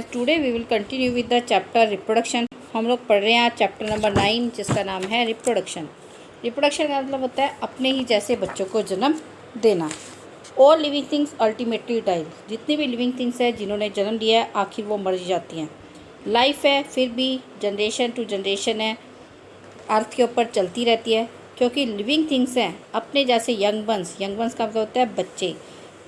Today we will continue with the chapter reproduction. हम लोग पढ़ रहे हैं आज चैप्टर नंबर 9 जिसका नाम है रिप्रोडक्शन। रिप्रोडक्शन का मतलब होता है अपने ही जैसे बच्चों को जन्म देना। All living things ultimately die. जितनी भी लिविंग थिंग्स है जिन्होंने जन्म लिया है आखिर वो मर जाती हैं। लाइफ है फिर भी जनरेशन टू जनरेशन है, अर्थ के ऊपर चलती रहती है क्योंकि लिविंग थिंग्स हैं अपने जैसे यंग वंस का मतलब होता है बच्चे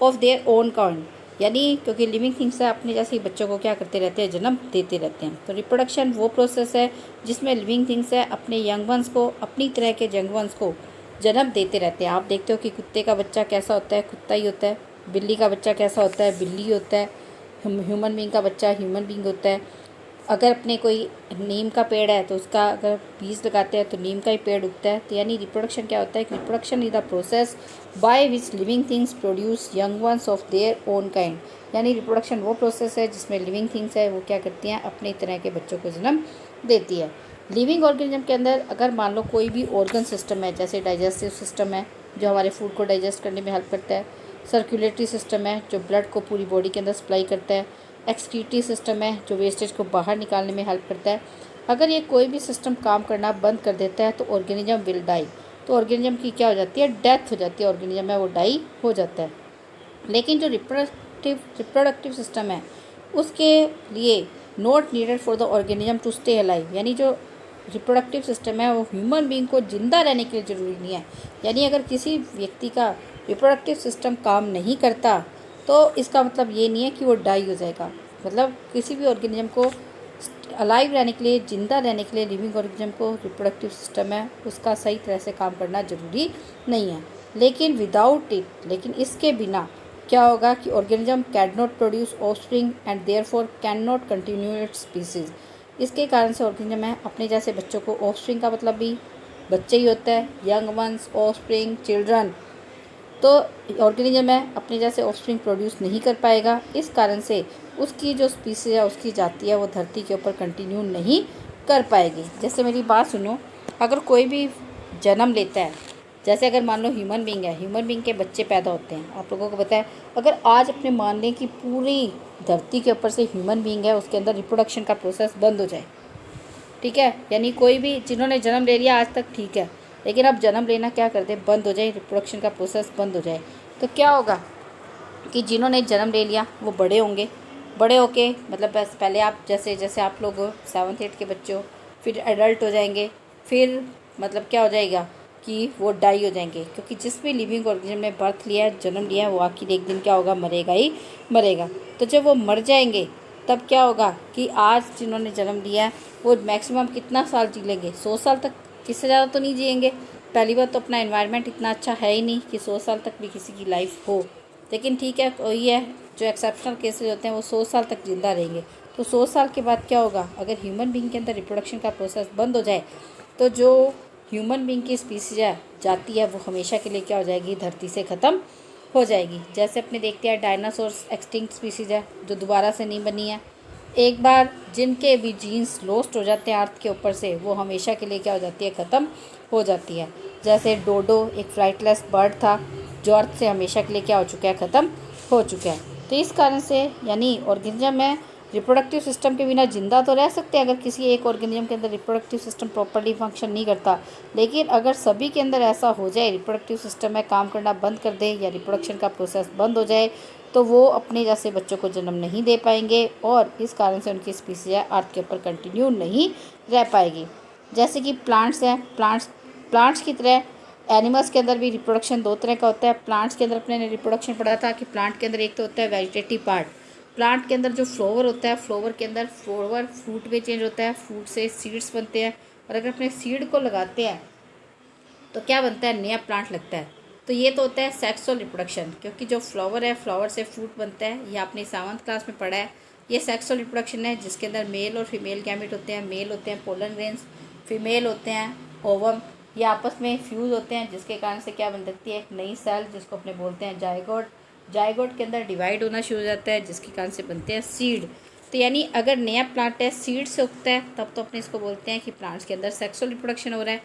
ऑफ देयर ओन काइंड, यानी क्योंकि लिविंग थिंग्स है अपने जैसे ही बच्चों को क्या करते रहते हैं, जन्म देते रहते हैं। तो रिप्रोडक्शन वो प्रोसेस है जिसमें लिविंग थिंग्स है अपने यंग वंस को, अपनी तरह के यंग वंस को जन्म देते रहते हैं। आप देखते हो कि कुत्ते का बच्चा कैसा होता है, कुत्ता ही होता है। बिल्ली का बच्चा कैसा होता है, बिल्ली होता है। ह्यूमन बींग का बच्चा ह्यूमन बींग होता है। अगर अपने कोई नीम का पेड़ है तो उसका अगर बीज लगाते हैं तो नीम का ही पेड़ उगता है। तो यानी रिप्रोडक्शन क्या होता है कि reproduction is the process by which living things produce young ones of their own kind. यानी रिप्रोडक्शन वो प्रोसेस है जिसमें लिविंग थिंग्स है वो क्या करती हैं, अपने तरह के बच्चों को जन्म देती है। लिविंग ऑर्गेनिज्म के अंदर अगर मान लो कोई भी ऑर्गन सिस्टम है, जैसे डाइजेस्टिव सिस्टम है जो हमारे फूड को डाइजेस्ट करने में हेल्प करता है, सर्कुलेटरी सिस्टम है जो ब्लड को पूरी बॉडी के अंदर सप्लाई करता है, एक्सक्रीटरी सिस्टम है जो वेस्टेज को बाहर निकालने में हेल्प करता है। अगर ये कोई भी सिस्टम काम करना बंद कर देता है तो ऑर्गेनिज्म विल डाई। तो ऑर्गेनिज्म की क्या हो जाती है, डेथ हो जाती है। ऑर्गेनिज्म है वो डाई हो जाता है। लेकिन जो रिप्रोडक्टिव सिस्टम है उसके लिए not needed for the organism to stay alive, यानी जो रिप्रोडक्टिव सिस्टम है वो ह्यूमन बीइंग को ज़िंदा रहने के लिए ज़रूरी नहीं है। यानी अगर किसी व्यक्ति का रिप्रोडक्टिव सिस्टम काम नहीं करता तो इसका मतलब ये नहीं है कि वो डाई हो जाएगा। मतलब किसी भी ऑर्गेनिज्म को अलाइव रहने के लिए, ज़िंदा रहने के लिए लिविंग ऑर्गेनिज्म को रिप्रोडक्टिव सिस्टम है उसका सही तरह से काम करना ज़रूरी नहीं है। लेकिन विदाउट इट, लेकिन इसके बिना क्या होगा कि organism can not produce offspring and therefore can not continue its species. इसके कारण से ऑर्गेनिज्म है अपने जैसे बच्चों को, ऑफस्प्रिंग का मतलब भी बच्चे ही होता है, यंग वंस, ऑफस्प्रिंग, चिल्ड्रन। तो ऑर्गेनिज्म है अपने जैसे ऑफस्प्रिंग प्रोड्यूस नहीं कर पाएगा। इस कारण से उसकी जो स्पीसीज है, उसकी जाति है, वो धरती के ऊपर कंटिन्यू नहीं कर पाएगी। जैसे मेरी बात सुनो, अगर कोई भी जन्म लेता है, जैसे अगर मान लो ह्यूमन बींग है, ह्यूमन बींग के बच्चे पैदा होते हैं। आप लोगों को पता है अगर आज अपने मान लें कि पूरी धरती के ऊपर से ह्यूमन बींग है उसके अंदर रिप्रोडक्शन का प्रोसेस बंद हो जाए, ठीक है, यानी कोई भी जिन्होंने जन्म ले लिया आज तक ठीक है, लेकिन अब जन्म लेना क्या कर दे, बंद हो जाए, रिप्रोडक्शन का प्रोसेस बंद हो जाए, तो क्या होगा कि जिन्होंने जन्म ले लिया वो बड़े होंगे। बड़े होके मतलब बस पहले आप जैसे जैसे आप लोग 7th 8th के बच्चे हो, फिर एडल्ट हो जाएंगे, फिर मतलब क्या हो जाएगा कि वो डाई हो जाएंगे। क्योंकि जिस भी लिविंग ऑर्गेनिज्म ने बर्थ लिया है, जन्म लिया है, वो आखिर एक दिन क्या होगा, मरेगा ही मरेगा। तो जब वो मर जाएंगे तब क्या होगा कि आज जिन्होंने जन्म लिया है वो मैक्सिमम कितना साल जी लेंगे, 100 साल तक, इससे ज़्यादा तो नहीं जिएंगे। पहली बार तो अपना एनवायरनमेंट इतना अच्छा है ही नहीं कि 100 साल तक भी किसी की लाइफ हो। लेकिन ठीक है, वही है, जो एक्सेप्शनल केसेस होते हैं वो 100 साल तक जिंदा रहेंगे। तो 100 साल के बाद क्या होगा, अगर ह्यूमन बींग के अंदर रिप्रोडक्शन का प्रोसेस बंद हो जाए तो जो ह्यूमन बींग की स्पीसीज है, जाती है, वो हमेशा के लिए क्या हो जाएगी, धरती से ख़त्म हो जाएगी। जैसे अपने देखते हैं डायनासोर्स एक्सटिंक्ट स्पीसीज है जो दोबारा से नहीं बनी है। एक बार जिनके भी जीन्स लॉस्ट हो जाते हैं अर्थ के ऊपर से, वो हमेशा के लिए क्या हो जाती है, ख़त्म हो जाती है। जैसे डोडो एक फ्लाइटलेस बर्ड था जो अर्थ से हमेशा के लिए क्या हो चुका है, ख़त्म हो चुका है। तो इस कारण से यानी ऑर्गेनिज्म में रिप्रोडक्टिव सिस्टम के बिना जिंदा तो रह सकते हैं अगर किसी एक ऑर्गेनिज्म के अंदर रिप्रोडक्टिव सिस्टम प्रॉपर्ली फंक्शन नहीं करता। लेकिन अगर सभी के अंदर ऐसा हो जाए, रिप्रोडक्टिव सिस्टम में काम करना बंद कर दे या रिप्रोडक्शन का प्रोसेस बंद हो जाए, तो वो अपने जैसे बच्चों को जन्म नहीं दे पाएंगे और इस कारण से उनकी स्पीसीज अर्थ के ऊपर कंटिन्यू नहीं रह पाएगी। जैसे कि प्लांट्स हैं, प्लांट्स की तरह एनिमल्स के अंदर भी रिप्रोडक्शन 2 तरह का होता है। प्लांट्स के अंदर अपने ने रिप्रोडक्शन पढ़ा था कि प्लांट के अंदर एक तो होता है वेजिटेटिव पार्ट। प्लांट के अंदर जो फ्लावर होता है, फ्लावर के अंदर फ्लावर फ्रूट में चेंज होता है, फ्रूट से सीड्स बनते हैं और अगर अपने सीड को लगाते हैं तो क्या बनता है, नया प्लांट लगता है। तो ये तो होता है सेक्सुअल रिप्रोडक्शन, क्योंकि जो फ्लावर है, फ्लावर से फ्रूट बनता है, ये आपने 7th क्लास में पढ़ा है। ये सेक्सुअल रिप्रोडक्शन है जिसके अंदर मेल और फीमेल गैमेट होते हैं। मेल होते हैं पोलन ग्रेन्स, फीमेल होते हैं ओवम। ये आपस में फ्यूज़ होते हैं जिसके कारण से क्या बन सकती है, एक नई सेल जिसको अपने बोलते हैं जायगोट। जायगोट के अंदर डिवाइड होना शुरू हो जाता है जिसके कारण से बनते हैं सीड। तो यानी अगर नया प्लांट है, सीड से उगता है, तब तो अपने इसको बोलते हैं कि प्लांट्स के अंदर सेक्सुअल रिप्रोडक्शन हो रहा है।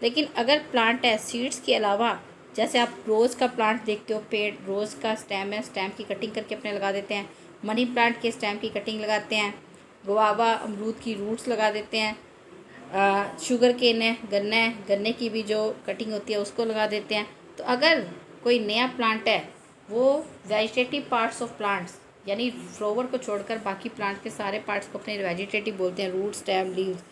लेकिन अगर प्लांट है सीड्स के अलावा, जैसे आप रोज़ का प्लांट देखते हो, पेड़ रोज़ का स्टेम है, स्टेम की कटिंग करके अपने लगा देते हैं, मनी प्लांट के स्टेम की कटिंग लगाते हैं, गुआवा अमरूद की रूट्स लगा देते हैं, शुगर केन है, गन्ने की भी जो कटिंग होती है उसको लगा देते हैं। तो अगर कोई नया प्लांट है वो वेजिटेटिव पार्ट्स ऑफ प्लांट्स यानी फ्लावर को छोड़कर बाकी प्लांट के सारे पार्ट्स को अपने वेजिटेटिव बोलते हैं, रूट स्टेम लीव्स।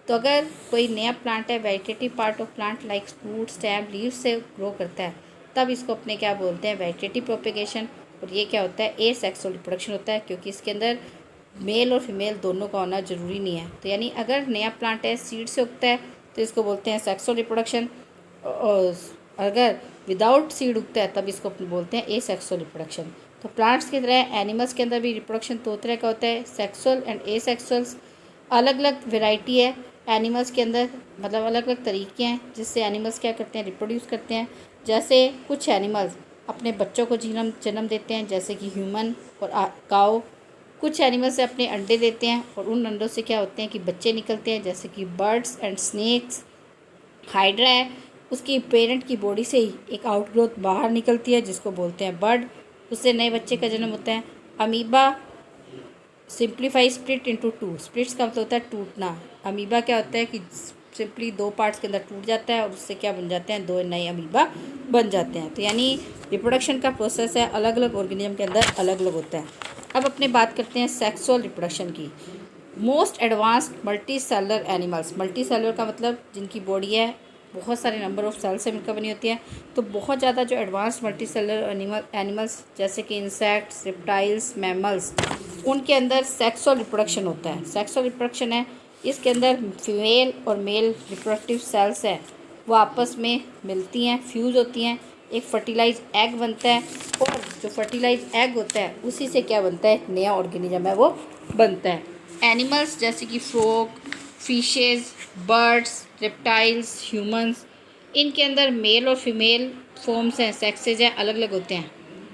तो अगर कोई नया प्लांट है vegetative part of plant like root stem leaves से ग्रो करता है तब इसको अपने क्या बोलते हैं, वेजिटेटिव प्रोपेगेशन। और ये क्या होता है, एसेक्सुअल रिप्रोडक्शन होता है, क्योंकि इसके अंदर मेल और फीमेल दोनों का होना ज़रूरी नहीं है। तो यानी अगर नया प्लांट है सीड से उगता है तो इसको बोलते हैं सेक्सुअल रिप्रोडक्शन, और अगर विदाउट सीड उगता है तब इसको बोलते हैं एसेक्सुअल रिप्रोडक्शन। तो प्लांट्स की तरह एनिमल्स के अंदर भी रिप्रोडक्शन दो तरह का होता है, सेक्सुअल एंड एसेक्सुअल्स। अलग अलग वेराइटी है एनिमल्स के अंदर, मतलब अलग अलग तरीके हैं जिससे एनिमल्स क्या करते हैं, रिप्रोड्यूस करते हैं। जैसे कुछ एनिमल्स अपने बच्चों को जन्म देते हैं जैसे कि ह्यूमन और काऊ। कुछ एनिमल्स अपने अंडे देते हैं और उन अंडों से क्या होते हैं कि बच्चे निकलते हैं जैसे कि बर्ड्स एंड स्नेक्स। हाइड्रा है, उसकी पेरेंट की बॉडी से ही एक आउटग्रोथ बाहर निकलती है जिसको बोलते हैं बर्ड, उससे नए बच्चे का जन्म होता है। Amoeba simplify split into two, splits का मतलब होता है टूटना। अमीबा क्या होता है कि सिंपली दो पार्ट्स के अंदर टूट जाता है और उससे क्या बन जाते हैं, दो नए अमीबा बन जाते हैं। तो यानी रिप्रोडक्शन का प्रोसेस है अलग अलग ऑर्गेनिज्म के अंदर अलग अलग होता है। अब अपने बात करते हैं सेक्सुअल रिप्रोडक्शन की। Most advanced multi cellular animals, multi cellular का मतलब जिनकी बॉडी है बहुत सारे नंबर ऑफ सेल्स से मिलकर बनी होती है। तो बहुत ज़्यादा जो एडवांस मल्टी सेलर एनिमल्स जैसे कि इंसेक्ट्स, रेप्टाइल्स, मैमल्स, उनके अंदर सेक्सुअल रिप्रोडक्शन होता है। सेक्सुअल रिप्रोडक्शन है, इसके अंदर फीमेल और मेल रिप्रोडक्टिव सेल्स हैं, वो आपस में मिलती हैं, फ्यूज़ होती हैं, एक फर्टिलाइज एग बनता है और जो फर्टिलाइज एग होता है उसी से क्या बनता है, एक नया ऑर्गेनिज्म है वो बनता है। एनिमल्स जैसे कि frog, fishes, birds, reptiles, humans, इनके अंदर मेल और फीमेल फॉर्म्स हैं, सेक्सेज हैं, अलग अलग होते हैं।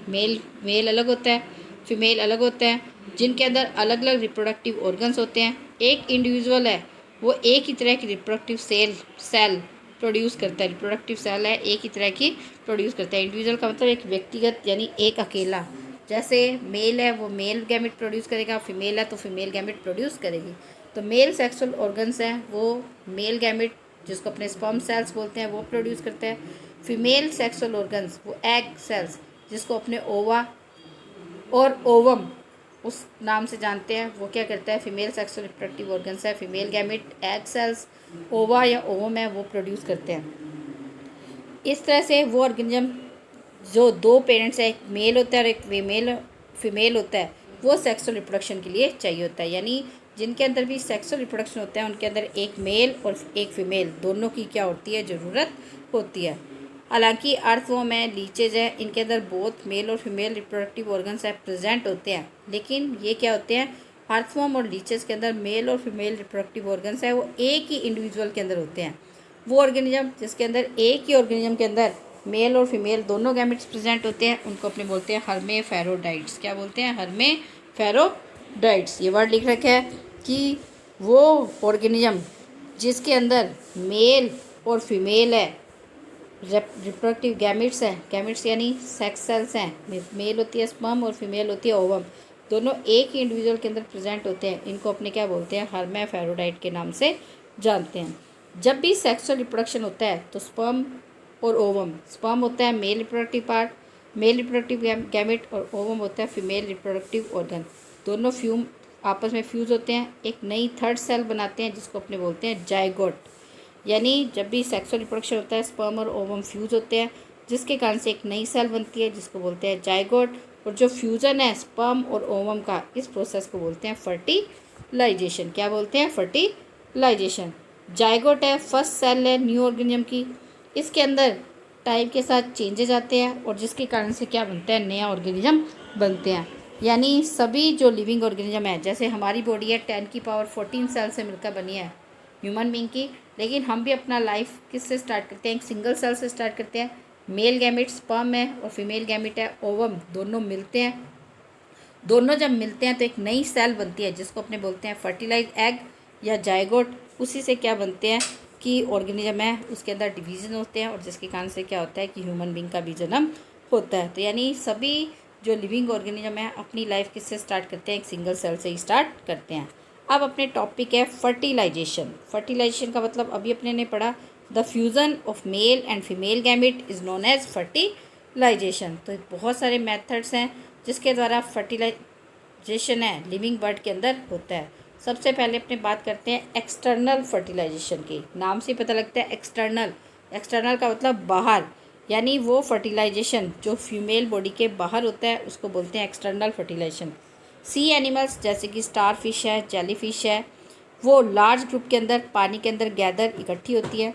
मेल अलग होता है, फीमेल अलग होता है, जिनके अंदर अलग अलग रिप्रोडक्टिव ऑर्गन्स होते हैं। एक इंडिविजुअल है वो एक ही तरह की रिप्रोडक्टिव सेल प्रोड्यूस करता है, रिप्रोडक्टिव सेल है एक ही तरह की प्रोड्यूस करता है। इंडिविजुअल का मतलब एक व्यक्तिगत यानी एक अकेला। जैसे मेल है वो मेल गैमेट प्रोड्यूस करेगा, फीमेल है तो फीमेल गैमेट प्रोड्यूस करेगी। तो मेल सेक्सुअल ऑर्गन्स हैं वो मेल गैमेट जिसको अपने स्पर्म सेल्स बोलते हैं वो प्रोड्यूस करते हैं। फीमेल सेक्सुअल ऑर्गन्स वो एग सेल्स जिसको अपने ओवा और ओवम उस नाम से जानते हैं, वो क्या करता है, फीमेल सेक्सुअल रिप्रोडक्टिव ऑर्गन्स है। फीमेल गैमेट एग सेल्स ओवा या ओवम है वो प्रोड्यूस करते हैं। इस तरह से वो ऑर्गेनिज्म जो दो पेरेंट्स है, एक मेल होता है और एक फीमेल होता है, वो सेक्सुअल रिप्रोडक्शन के लिए चाहिए होता है। यानी जिनके अंदर भी सेक्सुअल रिप्रोडक्शन होता है उनके अंदर एक मेल और एक फीमेल दोनों की क्या होती है, ज़रूरत होती है। हालांकि अर्थवॉर्म है, लीचेज है, इनके अंदर बोथ मेल और फीमेल रिप्रोडक्टिव ऑर्गन्स है प्रेजेंट होते हैं, लेकिन ये क्या होते हैं, अर्थवॉर्म और लीचेज के अंदर मेल और फीमेल रिप्रोडक्टिव ऑर्गन्स है वो एक ही इंडिविजुअल के अंदर होते हैं। वो ऑर्गेनिज्म जिसके अंदर एक ही ऑर्गेनिज्म के अंदर मेल और फीमेल दोनों गैमेट्स प्रेजेंट होते हैं उनको अपने बोलते हैं हर्मेफेरोडाइट्स। क्या बोलते हैं, हर्मेफेरोडाइट्स। ये वर्ड लिख रखा है कि वो ऑर्गेनिज्म जिसके अंदर मेल और फीमेल है, रिप्रोडक्टिव गैमेट्स हैं, गैमेट्स यानी सेक्स सेल्स हैं, मेल होती है स्पर्म और फीमेल होती है ओवम, दोनों एक ही इंडिविजुअल के अंदर प्रेजेंट होते हैं, इनको अपने क्या बोलते हैं, हर्मेफेरोडाइट के नाम से जानते हैं। जब भी सेक्सुअल रिप्रोडक्शन होता है तो स्पर्म और ओवम, स्पर्म होता है male reproductive part, male reproductive gamete, और ओवम होता है फीमेल रिप्रोडक्टिव ऑर्गन, दोनों आपस में फ्यूज़ होते हैं, एक नई थर्ड सेल बनाते हैं जिसको अपने बोलते हैं जाइगोट। यानी जब भी सेक्सुअल रिप्रोडक्शन होता है स्पर्म और ओवम फ्यूज़ होते हैं जिसके कारण से एक नई सेल बनती है जिसको बोलते हैं जाइगोट। और जो फ्यूज़न है स्पर्म और ओवम का, इस प्रोसेस को बोलते हैं फर्टिलाइजेशन। क्या बोलते हैं, फर्टिलाइजेशन। जाइगोट है फर्स्ट सेल है न्यू ऑर्गेनिज्म की, इसके अंदर टाइम के साथ चेंजेज आते हैं और जिसके कारण से क्या बनता है, नया ऑर्गेनिज्म बनते हैं। यानी सभी जो लिविंग ऑर्गेनिज्म है, जैसे हमारी बॉडी है 10⁻14 सेल से मिलकर बनी है ह्यूमन बीइंग की, लेकिन हम भी अपना लाइफ किससे स्टार्ट करते हैं, एक सिंगल सेल से स्टार्ट करते हैं। मेल गैमेट स्पर्म है और फीमेल गैमेट है ओवम, दोनों मिलते हैं, दोनों जब मिलते हैं तो एक नई सेल बनती है जिसको अपने बोलते हैं फर्टिलाइज एग या जाइगोट। उसी से क्या बनते हैं कि ऑर्गेनिज्म है उसके अंदर डिवीजन होते हैं और जिसके कारण से क्या होता है कि ह्यूमन बीइंग का भी जन्म होता है। तो यानी सभी जो लिविंग ऑर्गेनिज्म है अपनी लाइफ किससे स्टार्ट करते हैं, एक सिंगल सेल से ही स्टार्ट करते हैं। अब अपने टॉपिक है फर्टिलाइजेशन। फर्टिलाइजेशन का मतलब अभी अपने ने पढ़ा, the fusion of male and female gamete is known as fertilization. तो बहुत सारे मेथड्स हैं जिसके द्वारा फर्टिलाइजेशन है लिविंग बर्ड के अंदर होता है। सबसे पहले अपने बात करते हैं एक्सटर्नल फर्टिलाइजेशन की। नाम से पता लगता है एक्सटर्नल, एक्सटर्नल का मतलब बाहर, यानी वो फर्टिलाइजेशन जो फीमेल बॉडी के बाहर होता है उसको बोलते हैं एक्सटर्नल फर्टिलाइजेशन। सी एनिमल्स जैसे कि स्टार फिश है, जेली फिश है, वो लार्ज ग्रुप के अंदर पानी के अंदर गैदर इकट्ठी होती है।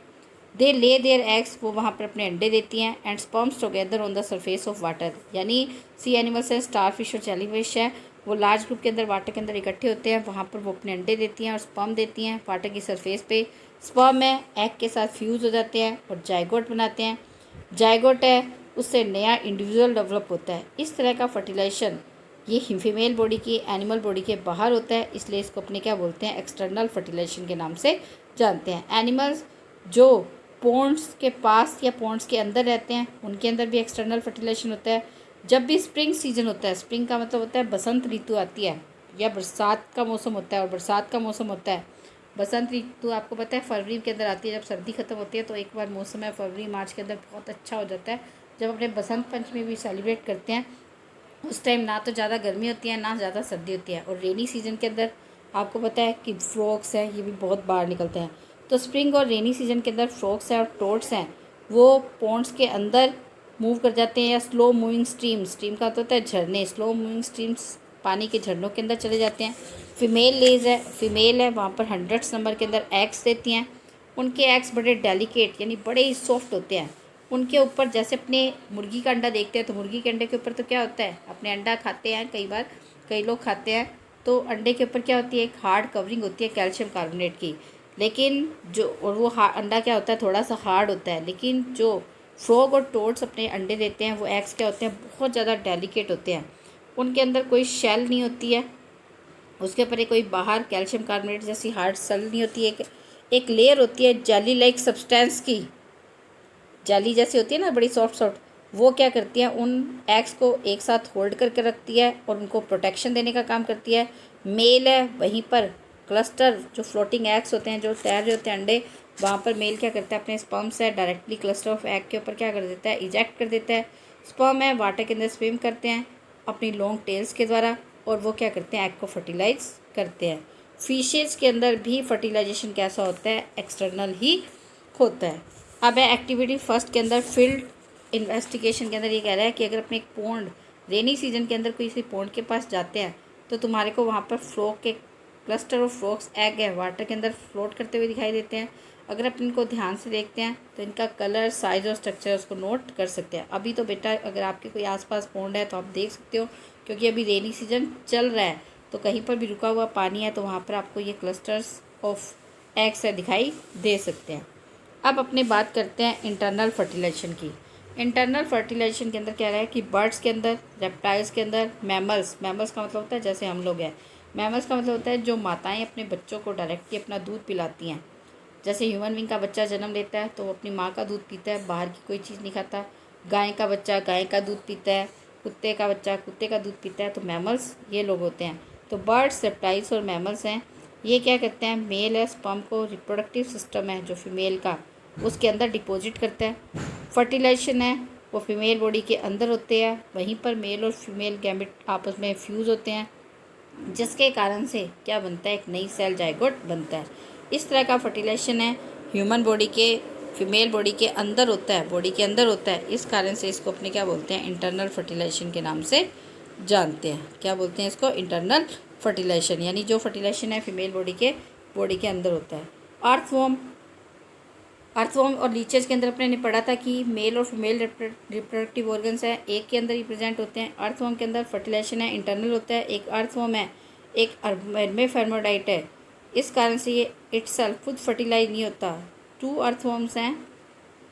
दे ले देयर एग्स, वो वहाँ पर अपने अंडे देती हैं, and sperms together on the surface of water. यानी सी एनिमल्स है, स्टार फिश और जेली फिश है, वो लार्ज ग्रुप के अंदर वाटर के अंदर इकट्ठे होते हैं, वहाँ पर वो अपने अंडे देती हैं और स्पर्म देती हैं वाटर की सरफेस पे। स्पर्म में एग के साथ फ्यूज़ हो जाते हैं और जाइगोट बनाते हैं। जाइगोट है उससे नया इंडिविजुअल डेवलप होता है। इस तरह का फर्टिलाइजेशन ये फीमेल बॉडी की एनिमल बॉडी के बाहर होता है, इसलिए इसको अपने क्या बोलते हैं, एक्सटर्नल फर्टिलाइजेशन के नाम से जानते हैं। एनिमल्स जो पॉन्ड्स के पास या पॉन्ड्स के अंदर रहते हैं उनके अंदर भी एक्सटर्नल फर्टिलाइजेशन होता है। जब भी स्प्रिंग सीजन होता है, स्प्रिंग का मतलब होता है बसंत ऋतु आती है या बरसात का मौसम होता है, और बरसात का मौसम होता है, बसंत ऋतु आपको पता है फरवरी के अंदर आती है। जब सर्दी खत्म होती है तो एक बार मौसम है फरवरी मार्च के अंदर बहुत अच्छा हो जाता है, जब अपने बसंत पंचमी भी सेलिब्रेट करते हैं। उस टाइम ना तो ज़्यादा गर्मी होती है ना ज़्यादा सर्दी होती है। और रेनी सीजन के अंदर आपको पता है कि फ्रॉक्स हैं ये भी बहुत बाहर निकलते हैं। तो स्प्रिंग और रेनी सीजन के अंदर फ्रॉक्स हैं और टोड्स हैं वो पॉन्ड्स के अंदर मूव कर जाते हैं, या स्लो मूविंग स्ट्रीम, स्ट्रीम का तो होता है झरने, स्लो मूविंग स्ट्रीम्स पानी के झरनों के अंदर चले जाते हैं। फीमेल लेज है, फीमेल है वहाँ पर हंड्रेड्स नंबर के अंदर एग्स देती हैं। उनके एग्स बड़े डेलिकेट यानी बड़े ही सॉफ्ट होते हैं। उनके ऊपर जैसे अपने मुर्गी का अंडा देखते हैं तो मुर्गी के अंडे के ऊपर तो क्या होता है, अपने अंडा खाते हैं कई बार, कई लोग खाते हैं, तो अंडे के ऊपर क्या होती है, एक हार्ड कवरिंग होती है कैल्शियम कार्बोनेट की। लेकिन जो और वो अंडा क्या होता है, थोड़ा सा हार्ड होता है। लेकिन जो फ्रॉग और टोड्स अपने अंडे देते हैं वो एग्स क्या होते हैं, बहुत ज़्यादा डेलिकेट होते हैं। उनके अंदर कोई शेल नहीं होती है, उसके ऊपर एक कोई बाहर कैल्शियम कार्बोनेट जैसी हार्ड सेल नहीं होती है, एक लेयर होती है जेली लाइक सब्सटेंस की, जेली जैसी होती है ना बड़ी सॉफ्ट सॉफ्ट, वो क्या करती है उन एग्स को एक साथ होल्ड करके रखती है और उनको प्रोटेक्शन देने का काम करती है। मेल है वहीं पर क्लस्टर, जो फ्लोटिंग एग्स होते हैं जो तैर रहे होते हैं अंडे, वहाँ पर मेल क्या करता है अपने स्पर्म से डायरेक्टली क्लस्टर ऑफ एग के ऊपर क्या कर देता है, इजेक्ट कर देता है। स्पर्म है वाटर के अंदर स्विम करते हैं अपनी लॉन्ग टेल्स के द्वारा, और वो क्या करते हैं एग को फर्टिलाइज करते हैं। फिशेज़ के अंदर भी फर्टिलाइजेशन कैसा होता है, एक्सटर्नल ही होता है। अब है एक्टिविटी फर्स्ट के अंदर फील्ड इन्वेस्टिगेशन के अंदर ये कह रहा है कि अगर अपने एक पॉन्ड रेनी सीजन के अंदर किसी पॉन्ड के पास जाते हैं तो तुम्हारे को वहाँ पर फ्रॉग के क्लस्टर ऑफ फ्रॉग्स एग है वाटर के अंदर फ्लोट करते हुए दिखाई देते हैं। अगर अपन इनको ध्यान से देखते हैं तो इनका कलर, साइज और स्ट्रक्चर उसको नोट कर सकते हैं। अभी तो बेटा अगर आपके कोई आसपास पॉन्ड है तो आप देख सकते हो, क्योंकि अभी रेनी सीजन चल रहा है तो कहीं पर भी रुका हुआ पानी है तो वहाँ पर आपको ये क्लस्टर्स ऑफ एग्स है दिखाई दे सकते हैं। अब अपने बात करते हैं इंटरनल फर्टिलाइजेशन की। इंटरनल फर्टिलाइजेशन के अंदर क्या है कि बर्ड्स के अंदर, रेप्टाइल्स के अंदर, मैमल्स, मैमल्स का मतलब होता है जैसे हम लोग हैं, मैमल्स का मतलब होता है जो माताएं अपने बच्चों को डायरेक्टली अपना दूध पिलाती हैं। जैसे ह्यूमन बीइंग का बच्चा जन्म लेता है तो वो अपनी माँ का दूध पीता है, बाहर की कोई चीज़ नहीं खाता। गाय का बच्चा गाय का दूध पीता है, कुत्ते का बच्चा कुत्ते का दूध पीता है। तो मैमल्स ये लोग होते हैं। तो बर्ड्स, रेप्टाइल्स और मैमल्स हैं, ये क्या करते हैं, मेल है स्पर्म को रिप्रोडक्टिव सिस्टम है जो फीमेल का उसके अंदर डिपॉजिट करता है। फर्टिलाइजेशन है वो फीमेल बॉडी के अंदर होते हैं, वहीं पर मेल और फीमेल गैमेट आपस में फ्यूज़ होते हैं, जिसके कारण से क्या बनता है, एक नई सेल जाइगोट बनता है। इस तरह का फर्टिलाइजेशन है ह्यूमन बॉडी के फीमेल बॉडी के अंदर होता है, बॉडी के अंदर होता है। इस कारण से इसको अपने क्या बोलते हैं, इंटरनल फर्टिलाइजेशन के नाम से जानते हैं। क्या बोलते हैं इसको, इंटरनल फर्टिलाइजेशन, यानी जो फर्टिलाइजेशन है फीमेल बॉडी के अंदर होता है। अर्थवॉर्म और लीचेस के अंदर अपने ने पढ़ा था कि मेल और फीमेल रिप्रोडक्टिव ऑर्गन्स हैं, एक के अंदर रिप्रेजेंट होते हैं। अर्थवॉर्म के अंदर फर्टिलाइजेशन है इंटरनल होता है। एक अर्थवॉर्म है, एक हेर्मेफेर्मोडाइट है, इस कारण से ये इटसेल्फ खुद फर्टिलाइज नहीं होता। 2 अर्थवॉर्म्स हैं,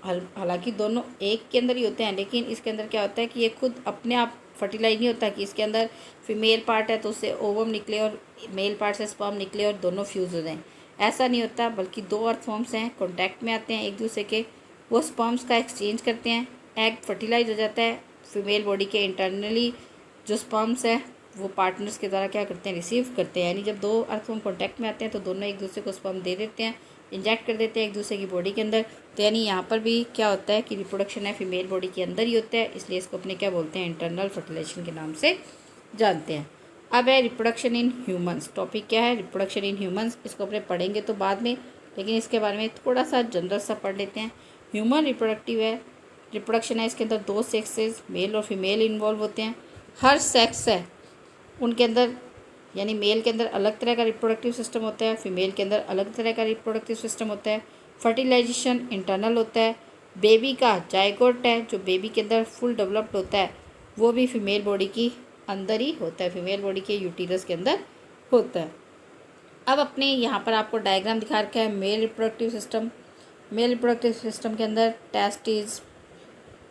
हालांकि दोनों एक के अंदर ही होते हैं, लेकिन इसके अंदर क्या होता है कि ये खुद अपने आप फर्टिलाइज नहीं होता कि इसके अंदर फीमेल पार्ट है तो उससे ओवम निकले और मेल पार्ट से स्पर्म निकले और दोनों फ्यूज़ हो जाएं। ऐसा नहीं होता, बल्कि 2 अर्थवॉर्म्स हैं, कॉन्टैक्ट में आते हैं एक दूसरे के, वो स्पर्म्स का एक्सचेंज करते हैं, एग फर्टिलाइज हो जाता है फीमेल बॉडी के इंटरनली जो स्पर्म्स है वो पार्टनर्स के द्वारा क्या करते हैं, रिसीव करते हैं। यानी जब दो अर्थवर्म कॉन्टैक्ट में आते हैं तो दोनों एक दूसरे को स्पर्म दे देते हैं, इंजेक्ट कर देते हैं एक दूसरे की बॉडी के अंदर। तो यानी यहाँ पर भी क्या होता है कि रिप्रोडक्शन है फीमेल बॉडी के अंदर ही होता है, इसलिए इसको अपने क्या बोलते हैं, इंटरनल फर्टिलाइजेशन के नाम से जानते हैं। अब है रिप्रोडक्शन इन ह्यूमंस। टॉपिक क्या है, रिप्रोडक्शन इन ह्यूमंस। इसको अपने पढ़ेंगे तो बाद में, लेकिन इसके बारे में थोड़ा सा जनरल सा पढ़ लेते हैं। ह्यूमन रिप्रोडक्टिव है, रिप्रोडक्शन है, इसके अंदर 2 सेक्सेस मेल और फीमेल इन्वॉल्व होते हैं। हर सेक्स है उनके अंदर, यानी मेल के अंदर अलग तरह का रिप्रोडक्टिव सिस्टम होता है, फीमेल के अंदर अलग तरह का रिप्रोडक्टिव सिस्टम होता है। फर्टिलाइजेशन इंटरनल होता है। बेबी का जाइगोट है, जो बेबी के अंदर फुल डेवलप्ड होता है, वो भी फीमेल बॉडी की अंदर ही होता है, फीमेल बॉडी के यूटीरस के अंदर होता है। अब अपने यहाँ पर आपको डायग्राम दिखा रखा है male reproductive system. Male reproductive system के अंदर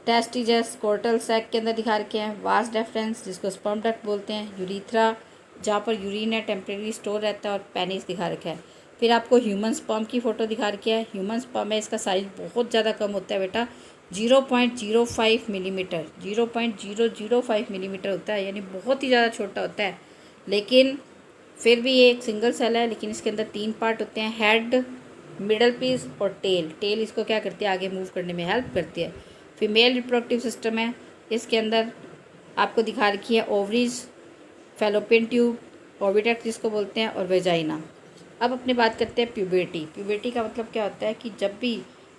टेस्टिजस कोर्टल सैक के अंदर दिखा रखे हैं, वास डेफरेंस जिसको स्पर्म डक्ट बोलते हैं, यूरिथ्रा जहाँ पर यूरिन है टेम्परेरी स्टोर रहता है, और पेनिस दिखा रखा है। फिर आपको ह्यूमन स्पर्म की फ़ोटो दिखा रखी है। ह्यूमन स्पर्म है, इसका साइज़ बहुत ज़्यादा कम होता है बेटा, 0.05 मिलीमीटर, 0.005 मिलीमीटर होता है, यानी बहुत ही ज़्यादा छोटा होता है। लेकिन फिर भी ये एक सिंगल सेल है, लेकिन इसके अंदर 3 पार्ट होते हैं, हेड, मिडल पीस और टेल। टेल इसको क्या करती है, आगे मूव करने में हेल्प करती है। फीमेल रिप्रोडक्टिव सिस्टम है, इसके अंदर आपको दिखा रखी है ओवरीज, फैलोपियन ट्यूब, ओविडक्ट जिसको बोलते हैं, और वेजाइना। अब अपनी बात करते हैं प्यूबर्टी। प्यूबर्टी का मतलब क्या होता है कि जब भी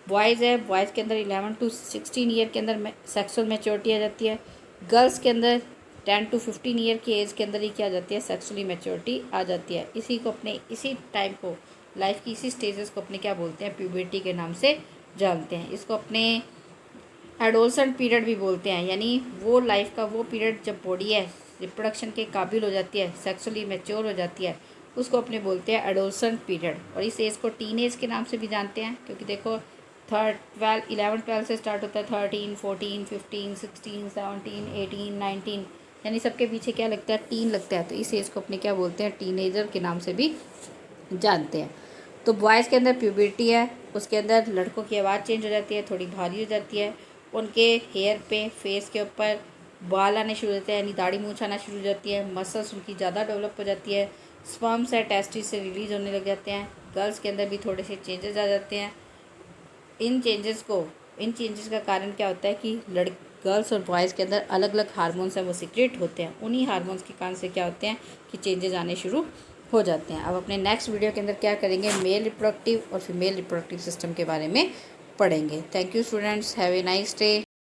बॉयज़ है, बॉयज़ के अंदर 11 to 16 ईयर के अंदर सेक्सुअल मैच्योरिटी आ जाती है। गर्ल्स के अंदर 10 to 15 ईयर की एज के अंदर ही क्या आ जाती है, सेक्सुअली मैच्योरिटी आ जाती है। इसी को अपने इसी टाइम को, लाइफ की इसी स्टेजेस को अपने क्या बोलते हैं, प्यूबर्टी के नाम से जानते हैं। इसको अपने एडोलसेंट पीरियड भी बोलते हैं, यानी वो लाइफ का वो पीरियड जब बॉडी है रिप्रोडक्शन के काबिल हो जाती है, सेक्सुअली मैच्योर हो जाती है, उसको अपने बोलते हैं एडोलसेंट पीरियड। और इस एज को टीन एज के नाम से भी जानते हैं, क्योंकि देखो 11-12 से स्टार्ट होता है, 13, 14, 15, 16, 17, 18, 19, यानी सबके पीछे क्या लगता है, टीन लगता है। तो इस एज को अपने क्या बोलते हैं, टीनेजर के नाम से भी जानते हैं। तो बॉयज़ के अंदर प्यूबर्टी है, उसके अंदर लड़कों की आवाज़ चेंज हो जाती है, थोड़ी भारी हो जाती है, उनके हेयर पे, फेस के ऊपर बाल आने शुरू हो जाते हैं, यानी दाढ़ी मूंछ आना शुरू हो जाती है, मसल्स उनकी ज़्यादा डेवलप हो जाती है, स्पर्म्स है टेस्टिस से रिलीज होने लग जाते हैं। गर्ल्स के अंदर भी थोड़े से चेंजेस आ जाते हैं। इन चेंजेस का कारण क्या होता है कि गर्ल्स और बॉयज़ के अंदर अलग अलग हार्मोन्स हैं, वो सीक्रेट होते हैं। उन्हीं हार्मोन्स के कारण से क्या होते हैं कि चेंजेस आने शुरू हो जाते हैं। अब अपने नेक्स्ट वीडियो के अंदर क्या करेंगे, मेल रिप्रोडक्टिव और फीमेल रिप्रोडक्टिव सिस्टम के बारे में पढ़ेंगे। Thank you students, have a nice day.